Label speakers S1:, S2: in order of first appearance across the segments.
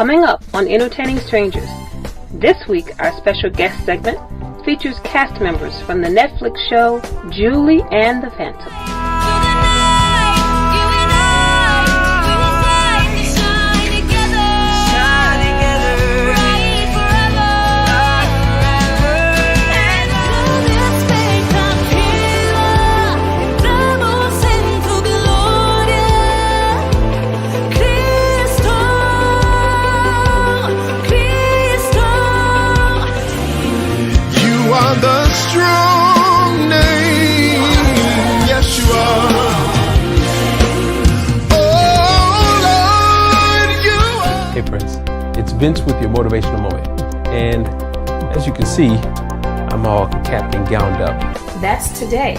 S1: Coming up on Entertaining Strangers, this week our special guest segment features cast members from the Netflix show Julie and the Phantom.
S2: The strong name, yes you are. Oh Lord, you are.
S3: Hey Prince, it's Vince with your motivational moment. And as you can see, I'm all capped and gowned up.
S1: That's today.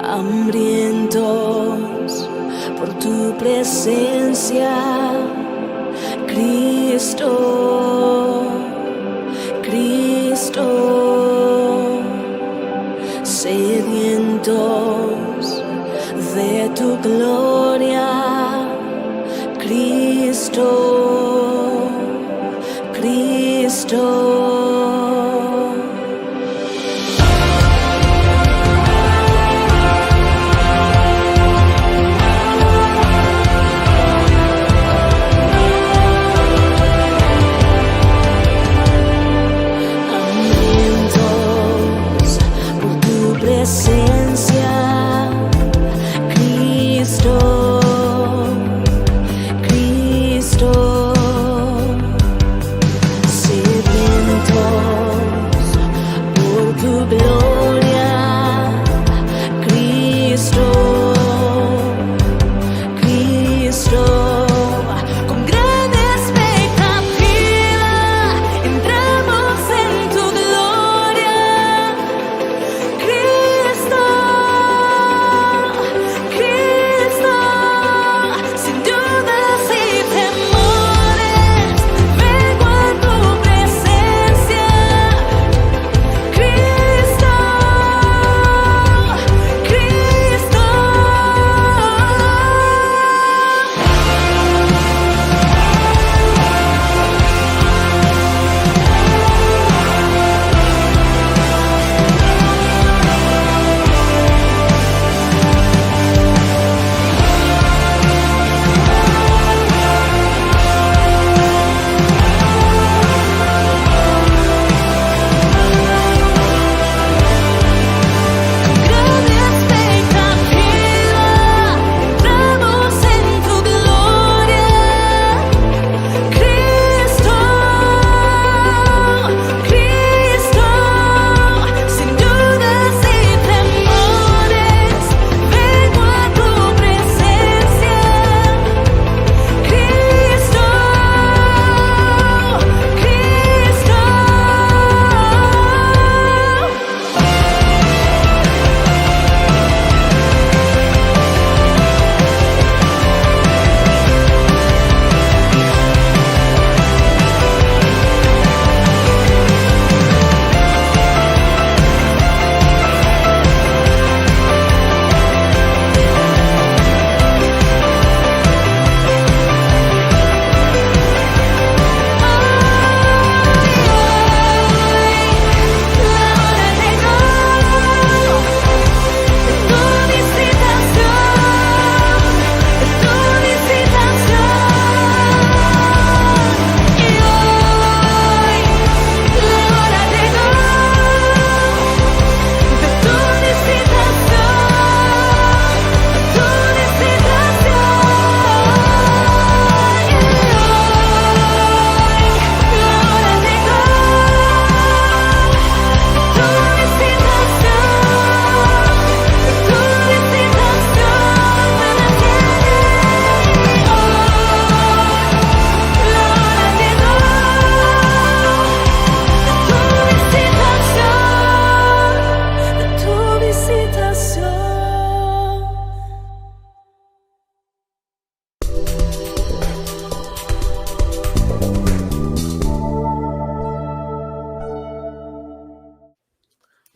S4: Hambrientos por tu presencia, Cristo, Cristo, sedientos de tu gloria, Cristo, Cristo. Presencia, Cristo, Cristo, sedientos por tu gloria, Cristo, Cristo. Con gran expectativa entramos en tu gloria, Cristo.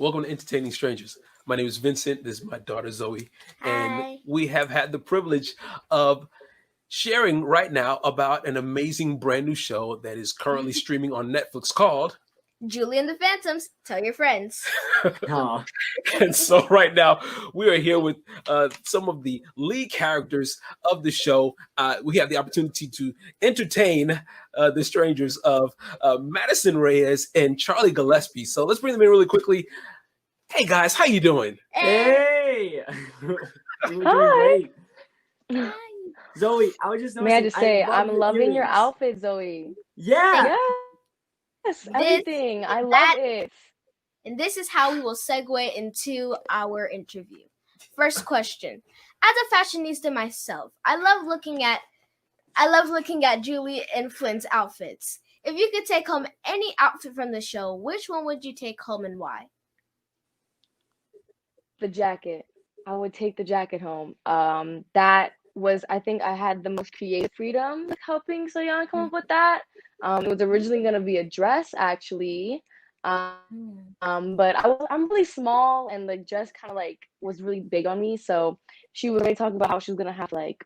S3: Welcome to Entertaining Strangers. My name is Vincent. This is my daughter Zoe, and
S5: Hi.
S3: we have had the privilege of sharing right now about an amazing brand new show that is currently streaming on Netflix called.
S5: Julie and the Phantoms. Tell your friends.
S6: Oh,
S3: And so right now we are here with some of the lead characters of the show. We have the opportunity to entertain the strangers of Madison Reyes and Charlie Gillespie. So let's bring them in really quickly. Hey guys, how you doing?
S6: hey! We're doing great. Zoe, I was just
S7: May I
S6: noticing,
S7: just say,
S6: love
S7: I'm loving your
S6: earrings.
S7: outfit, Zoe.
S6: Yeah.
S7: Yes, everything. I love it.
S5: And this is how we will segue into our interview. First question. As a fashionista myself, I love looking at Julie and Flynn's outfits. If you could take home any outfit from the show, which one would you take home and why?
S7: The jacket. I would take the jacket home. That was, I think I had the most creative freedom with helping Soyeon come up with that. It was originally going to be a dress, actually. But I'm really small, and the dress kind of like was really big on me. So she was already talking about how she was gonna have to like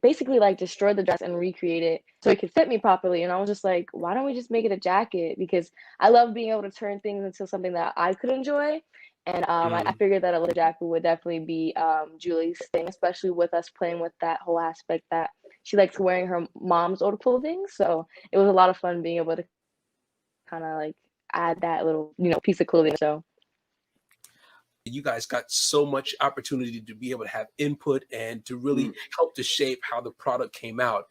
S7: basically like destroy the dress and recreate it so it could fit me properly. And I was just like, why don't we just make it a jacket? Because I love being able to turn things into something that I could enjoy. And I figured that a little jacket would definitely be Julie's thing, especially with us playing with that whole aspect that she likes wearing her mom's old clothing. So it was a lot of fun being able to kind of like add that little, piece of clothing. So
S3: You guys got so much opportunity to be able to have input and to really help to shape how the product came out.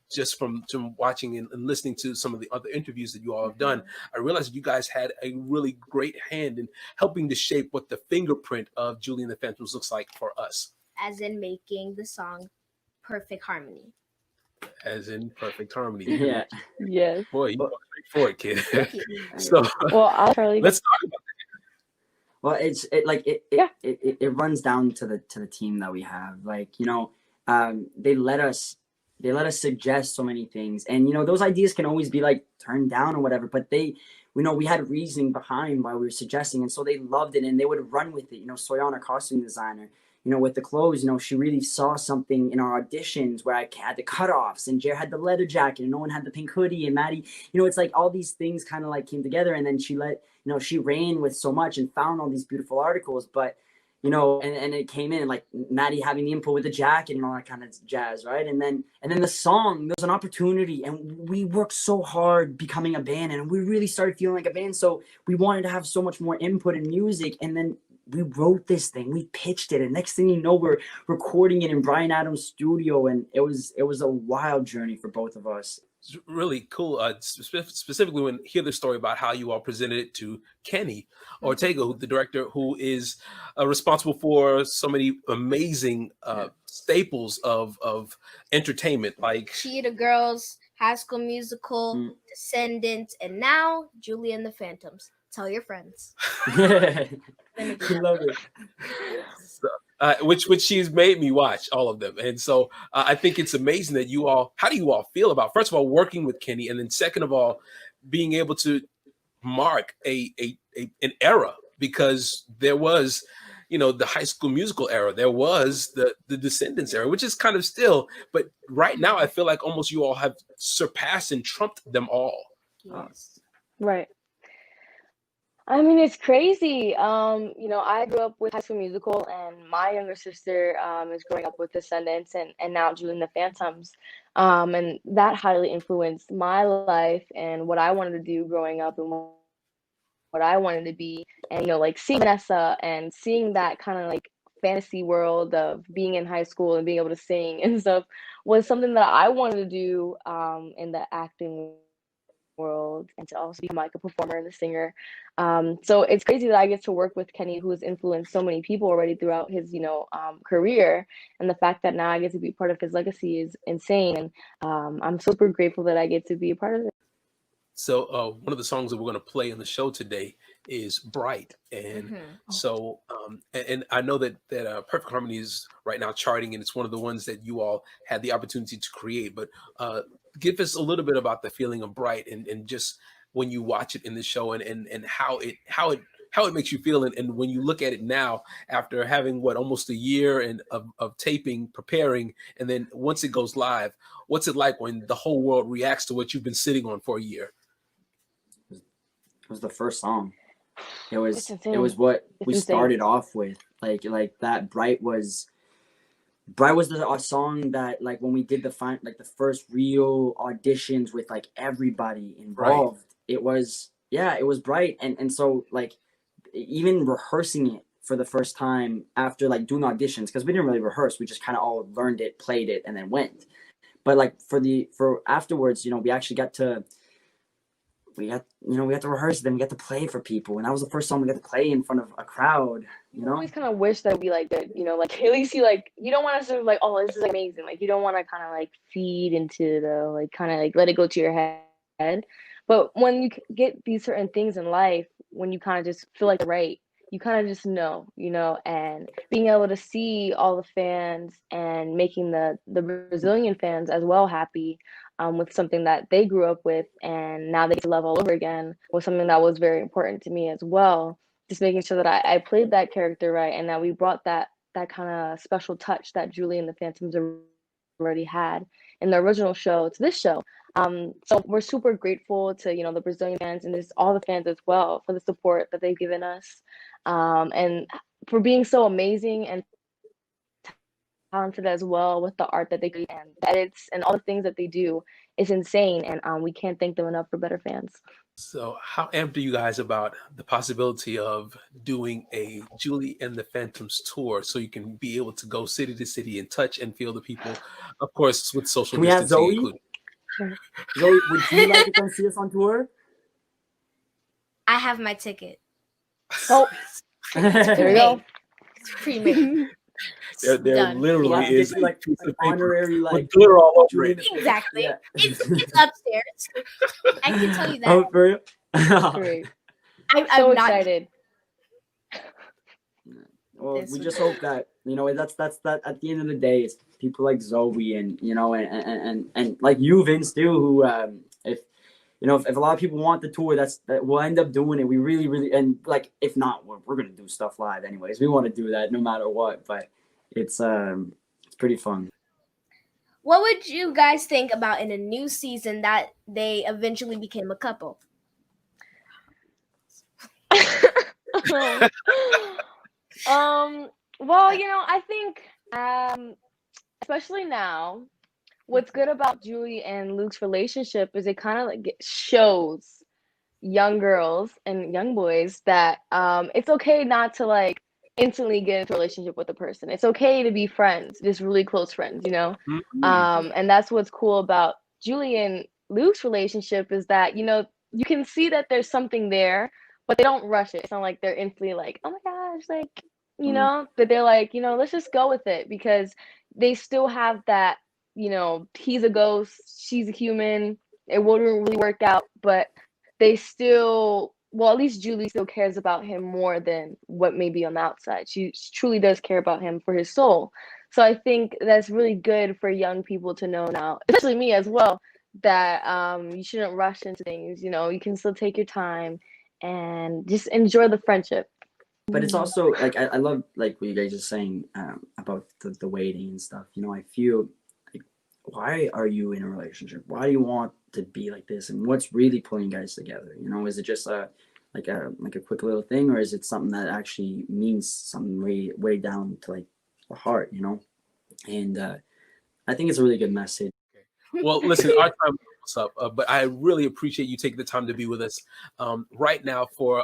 S3: Just from watching and listening to some of the other interviews that you all have done, I realized you guys had a really great hand in helping to shape what the fingerprint of Julie and the Phantoms looks like for us.
S5: As in making the song Perfect Harmony.
S3: As in perfect harmony.
S6: Yeah.
S7: yes.
S3: Boy, you are straight for it, kid.
S5: Thank you.
S3: So
S7: Well, I'll Charlie.
S3: let's talk about
S6: Well, it runs down to the team that we have. Like, they let us suggest so many things, and those ideas can always be like turned down or whatever. But we had reasoning behind why we were suggesting, and so they loved it and they would run with it. Soyeon, our costume designer, with the clothes, she really saw something in our auditions where I had the cutoffs and Jer had the leather jacket and no one had the pink hoodie, and Maddie, it's like all these things kind of like came together, and then she she ran with so much and found all these beautiful articles, but and it came in like Maddie having the input with the jacket and all that kind of jazz, right? And then the song, there was an opportunity, and we worked so hard becoming a band, and we really started feeling like a band, so we wanted to have so much more input in music, and then we wrote this thing, we pitched it, and next thing you know, we're recording it in Bryan Adams' studio, and it was a wild journey for both of us.
S3: it's really cool. Specifically when hear the story about how you all presented it to Kenny Ortega, the director who is responsible for so many amazing staples of entertainment, like
S5: Cheetah Girls, High School Musical, Descendants, and now Julie and the Phantoms. Tell your friends.
S6: I love it.
S3: which she's made me watch all of them. And so I think it's amazing that how do you all feel about, first of all, working with Kenny, and then second of all, being able to mark an era, because there was, the High School Musical era, there was the Descendants era, which is kind of still, but right now I feel like almost you all have surpassed and trumped them all.
S5: Yes.
S7: Right. I mean, it's crazy. I grew up with High School Musical, and my younger sister is growing up with Descendants and now Julie and the Phantoms. And that highly influenced my life and what I wanted to do growing up and what I wanted to be. And, like seeing Vanessa and seeing that kind of like fantasy world of being in high school and being able to sing and stuff was something that I wanted to do in the acting world, and to also become like a performer and a singer. So it's crazy that I get to work with Kenny, who has influenced so many people already throughout his career, and the fact that now I get to be part of his legacy is insane, and I'm super grateful that I get to be a part of it.
S3: So one of the songs that we're going to play in the show today is Bright. And so and I know that Perfect Harmony is right now charting, and it's one of the ones that you all had the opportunity to create. But give us a little bit about the feeling of Bright, and just when you watch it in the show, and how it how it makes you feel, and when you look at it now after having almost a year and of taping, preparing, and then once it goes live, what's it like when the whole world reacts to what you've been sitting on for a year?
S6: It was the first song. It
S7: It's insane.
S6: was what
S7: It's
S6: we
S7: insane.
S6: started off with. Like that Bright was a song that, like, when we did the first real auditions with like everybody involved, it was Bright. And so, like, even rehearsing it for the first time after like doing auditions, because we didn't really rehearse, we just kind of all learned it, played it, and then went. But like for afterwards, we actually got to rehearse it, then we got to play for people, and that was the first song we got to play in front of a crowd.
S7: I always kind of wish that it would be like good, like at least you don't want to sort of like, oh, this is amazing. Like, you don't want to kind of like feed into the, like, kind of like let it go to your head. But when you get these certain things in life, when you kind of just feel like they're right, you kind of just know, and being able to see all the fans and making the Brazilian fans as well happy with something that they grew up with, and now they get to love all over again, was something that was very important to me as well. Just making sure that I played that character right, and that we brought that kind of special touch that Julie and the Phantoms already had in the original show to this show. So we're super grateful to the Brazilian fans and just all the fans as well for the support that they've given us, and for being so amazing and talented as well with the art that they create and the edits and all the things that they do. Is insane, and we can't thank them enough for better fans.
S3: So how amped are you guys about the possibility of doing a Julie and the Phantoms tour, so you can be able to go city to city and touch and feel the people, of course, with social
S6: Can we have
S3: distancing
S6: Zoe?
S3: included?
S6: Zoe, would you like to come see us on tour?
S5: I have my ticket.
S7: Oh, there you go.
S5: It's pre-made.
S3: There
S5: Done.
S3: literally
S6: We'll have to
S3: is
S6: get you, like,
S3: a piece
S6: an
S3: of paper
S6: honorary, like,
S3: with glitter all over it.
S5: Exactly.
S6: Yeah.
S5: It's upstairs. I can tell you that.
S6: Oh, for real?
S7: Great.
S5: I'm
S7: So
S5: not
S7: excited.
S6: Well, we just hope that that's that at the end of the day, it's people like Zoe and and like you, Vince, too, who if a lot of people want the tour, that we'll end up doing it. We really, and like, if not, we're gonna do stuff live anyways. We want to do that no matter what, but it's pretty fun.
S5: What would you guys think about in a new season that they eventually became a couple?
S7: Well, I think especially now, what's good about Julie and Luke's relationship is it kind of like shows young girls and young boys that it's okay not to like instantly get into a relationship with a person. It's okay to be friends, just really close friends,
S3: Mm-hmm.
S7: And that's what's cool about Julie and Luke's relationship, is that you can see that there's something there, but they don't rush it. It's not like they're instantly like, oh my gosh, like, but they're like, let's just go with it, because they still have that, he's a ghost, she's a human, it wouldn't really work out, but they still, well, at least Julie still cares about him more than what may be on the outside. She truly does care about him for his soul. So I think that's really good for young people to know now, especially me as well, that you shouldn't rush into things. You can still take your time and just enjoy the friendship.
S6: But it's also like I love like what you guys are saying about the waiting and stuff. I feel like, why are you in a relationship? Why do you want to be like this? And what's really pulling you guys together? Is it just a quick little thing, or is it something that actually means something way down to like the heart? And I think it's a really good message.
S3: Well, listen, our time is up, but I really appreciate you taking the time to be with us right now for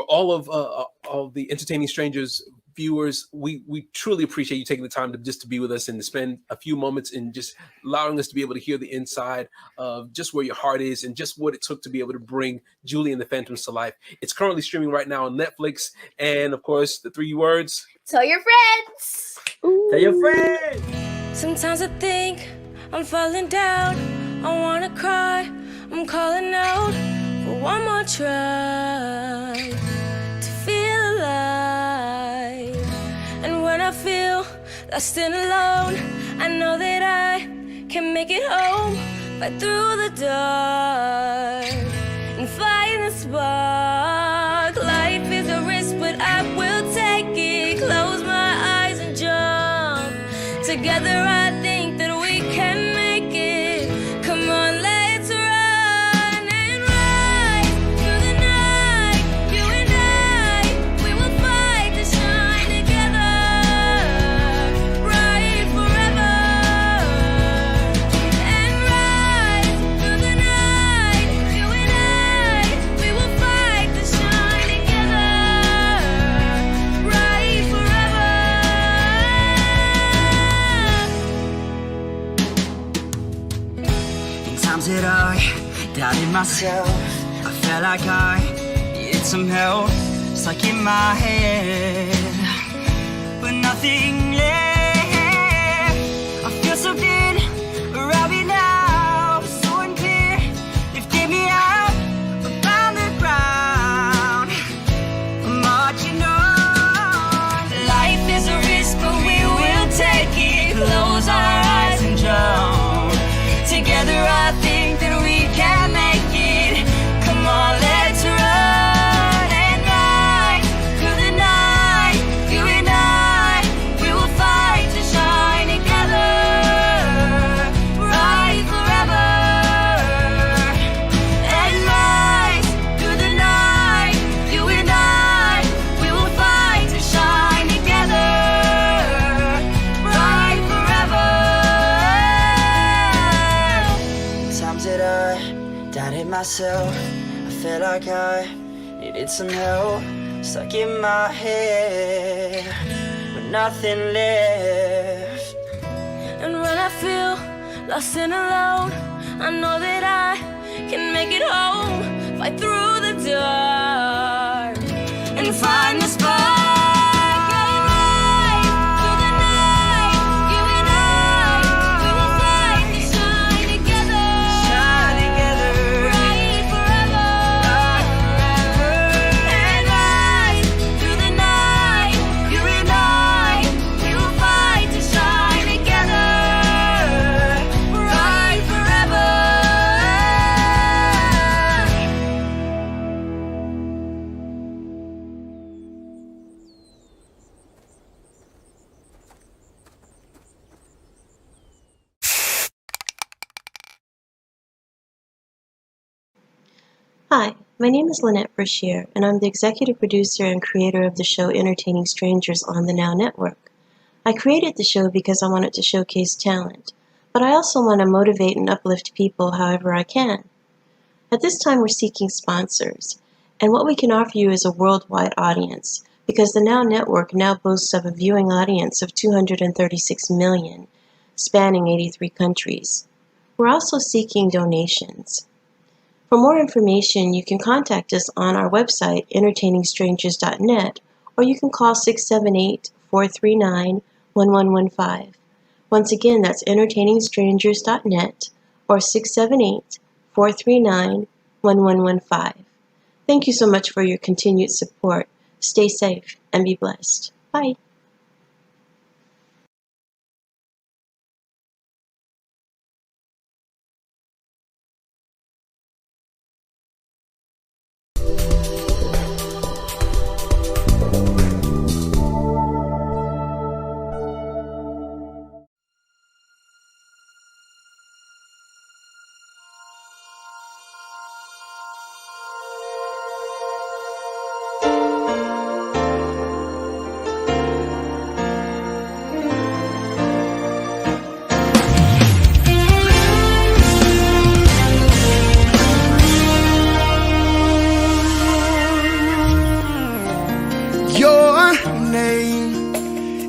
S3: all of the Entertaining Strangers viewers. We truly appreciate you taking the time to be with us and to spend a few moments and just allowing us to be able to hear the inside of just where your heart is and just what it took to be able to bring Julie and the Phantoms to life. It's currently streaming right now on Netflix, and of course, the 3 words:
S5: Tell your friends.
S6: Tell your friends.
S4: Sometimes I think I'm falling down, I wanna cry, I'm calling out for one more try to feel alive. And when I feel lost and alone, I know that I can make it home, fight through the dark and find the spark. Together I think that we can make it. Come on, let's run and rise through the night. You and I, we will fight to shine together, bright forever. And rise through the night. You and I, we will fight to shine together, bright forever.
S6: In times that I doubted myself, I felt like I needed some help, stuck in my head, but nothing left. I feel so good around me now, so unclear, lifting me out around the ground. I'm marching on.
S4: Life is a risk, but we will take it. Close our eyes and jump. Together I think that we can make it. Come on, let's run and rise through the night. You and I, we will fight to shine together, bright forever. And rise through the night. You and I, we will fight to shine together, bright forever.
S6: Times that I doubted myself, I felt like I needed some help, stuck in my head, with nothing left.
S4: And when I feel lost and alone, I know that I can make it home. Fight through the dark and find the spark. And rise through the night. You and I, we will fight to shine together, bright forever. And rise through the night. You and I, we will fight to shine together, bright forever.
S8: Hi, my name is Lynette Brashear, and I'm the executive producer and creator of the show Entertaining Strangers on the Now Network. I created the show because I wanted to showcase talent, but I also want to motivate and uplift people however I can. At this time, we're seeking sponsors, and what we can offer you is a worldwide audience, because the Now Network now boasts of a viewing audience of 236 million, spanning 83 countries. We're also seeking donations. For more information, you can contact us on our website, entertainingstrangers.net, or you can call 678-439-1115. Once again, that's entertainingstrangers.net or 678-439-1115. Thank you so much for your continued support. Stay safe and be blessed. Bye.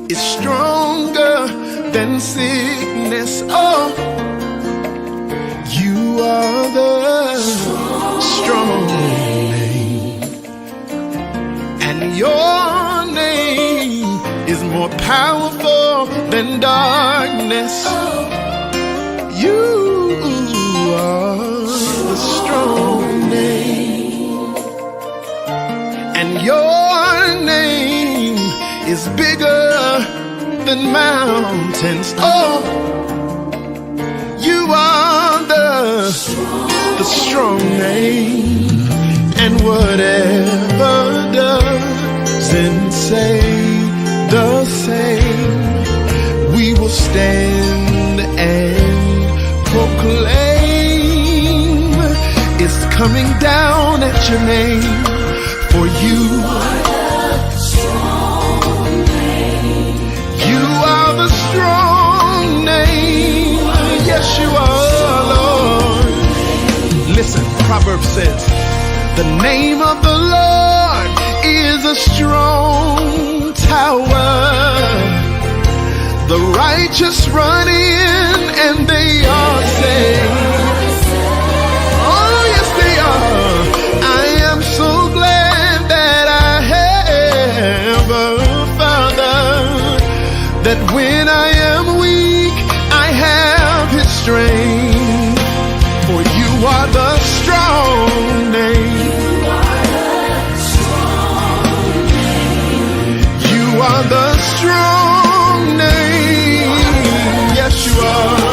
S2: is stronger than sickness. Oh, you are the strong name, and your name is more powerful than darkness. You are the strong name, and your name is bigger than mountains. Oh, you are the strong name, and whatever doesn't say the same, we will stand coming down at your name. For you are the strong name. Yes, you are, Lord. Listen, Proverbs says, the name of the Lord is a strong tower. The righteous run in and they are saved. Oh, yes, they are. I am so glad that I have a Father, that when I am weak, I have His strength. For you are the strong name. You are the strong name. Yes, you are.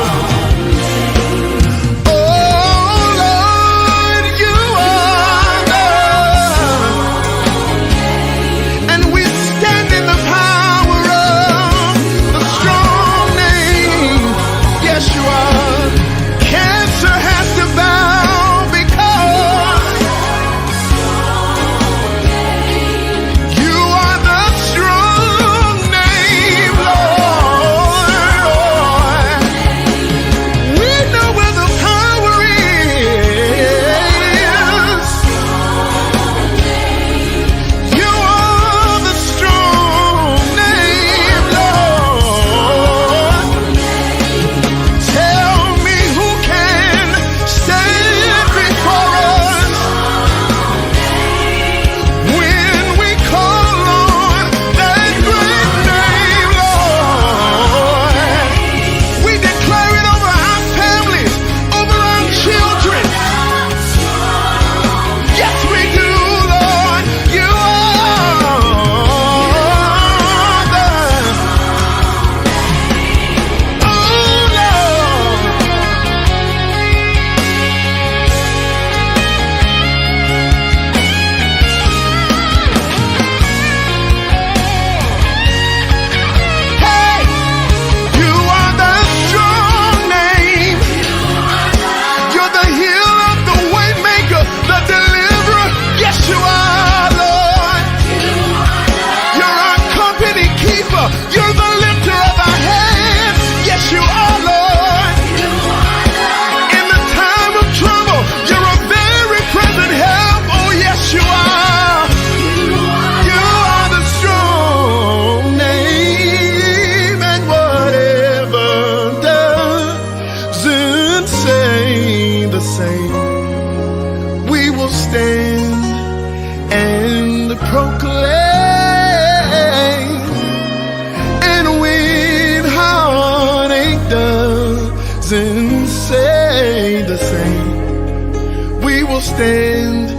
S2: Stand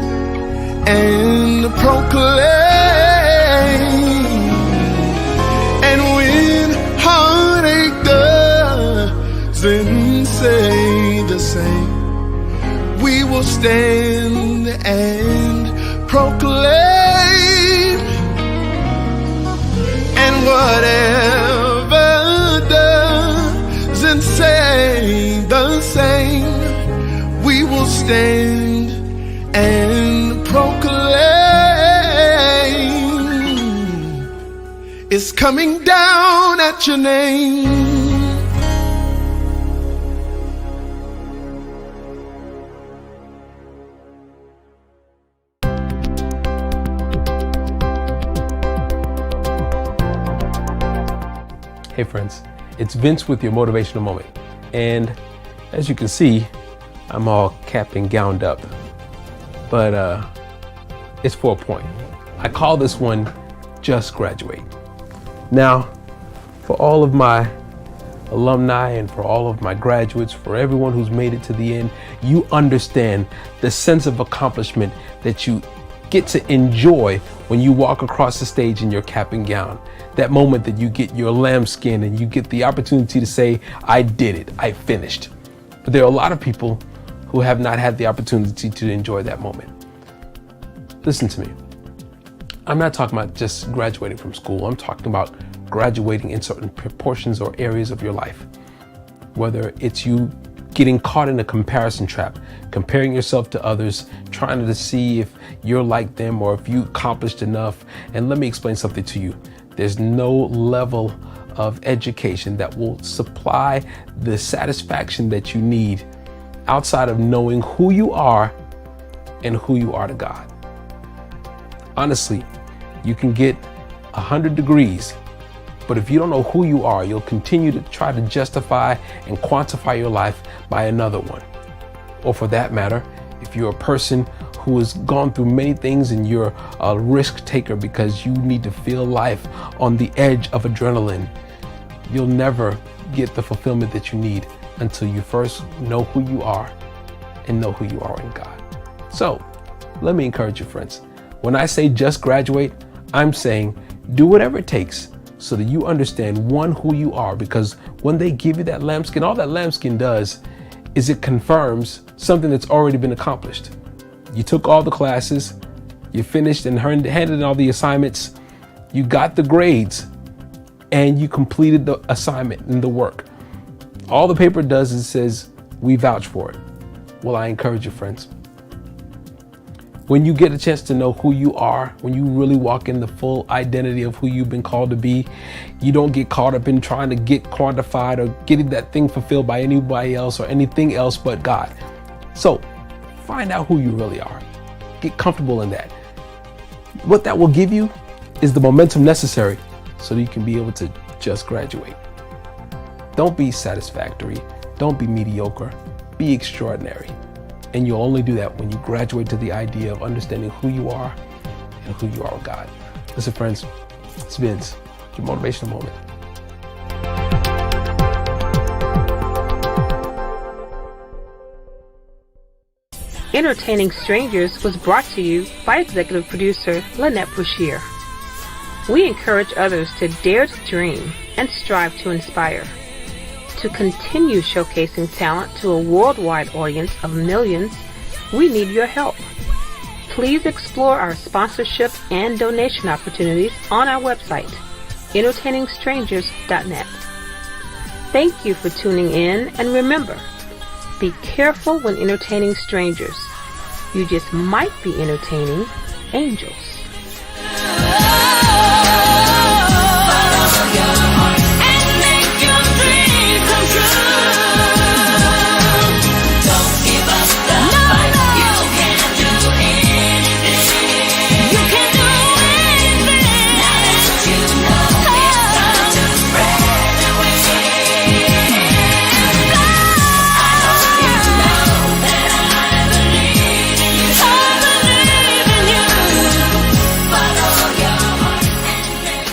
S2: and proclaim, and when heartache doesn't say the same, we will stand and proclaim, and whatever doesn't say the same, we will stand and proclaim. It's coming down at your name.
S3: Hey friends, it's Vince with your motivational moment. And as you can see, I'm all capped and gowned up. But it's for a point. I call this one Just Graduate. Now, for all of my alumni and for all of my graduates, for everyone who's made it to the end, you understand the sense of accomplishment that you get to enjoy when you walk across the stage in your cap and gown. That moment that you get your lambskin and you get the opportunity to say, I did it, I finished. But there are a lot of people who have not had the opportunity to enjoy that moment. Listen to me. I'm not talking about just graduating from school. I'm talking about graduating in certain proportions or areas of your life. Whether it's you getting caught in a comparison trap, comparing yourself to others, trying to see if you're like them or if you accomplished enough. And let me explain something to you. There's no level of education that will supply the satisfaction that you need outside of knowing who you are and who you are to God. Honestly, you can get 100 degrees, but if you don't know who you are, you'll continue to try to justify and quantify your life by another one. Or for that matter, if you're a person who has gone through many things and you're a risk taker because you need to feel life on the edge of adrenaline, you'll never get the fulfillment that you need until you first know who you are and know who you are in God. So let me encourage you, friends. When I say just graduate, I'm saying do whatever it takes so that you understand, one, who you are, because when they give you that lambskin, all that lambskin does is it confirms something that's already been accomplished. You took all the classes, you finished and handed in all the assignments, you got the grades, and you completed the assignment and the work. All the paper does is says, we vouch for it. Well, I encourage you, friends. When you get a chance to know who you are, when you really walk in the full identity of who you've been called to be, you don't get caught up in trying to get quantified or getting that thing fulfilled by anybody else or anything else but God. So find out who you really are. Get comfortable in that. What that will give you is the momentum necessary so that you can be able to just graduate. Don't be satisfactory. Don't be mediocre. Be extraordinary. And you'll only do that when you graduate to the idea of understanding who you are and who you are with God. Listen, friends, it's Vince, your motivational moment.
S1: Entertaining Strangers was brought to you by executive producer Lynette Brashear. We encourage others to dare to dream and strive to inspire. To continue showcasing talent to a worldwide audience of millions, we need your help. Please explore our sponsorship and donation opportunities on our website, entertainingstrangers.net. Thank you for tuning in, and remember, be careful when entertaining strangers. You just might be entertaining angels.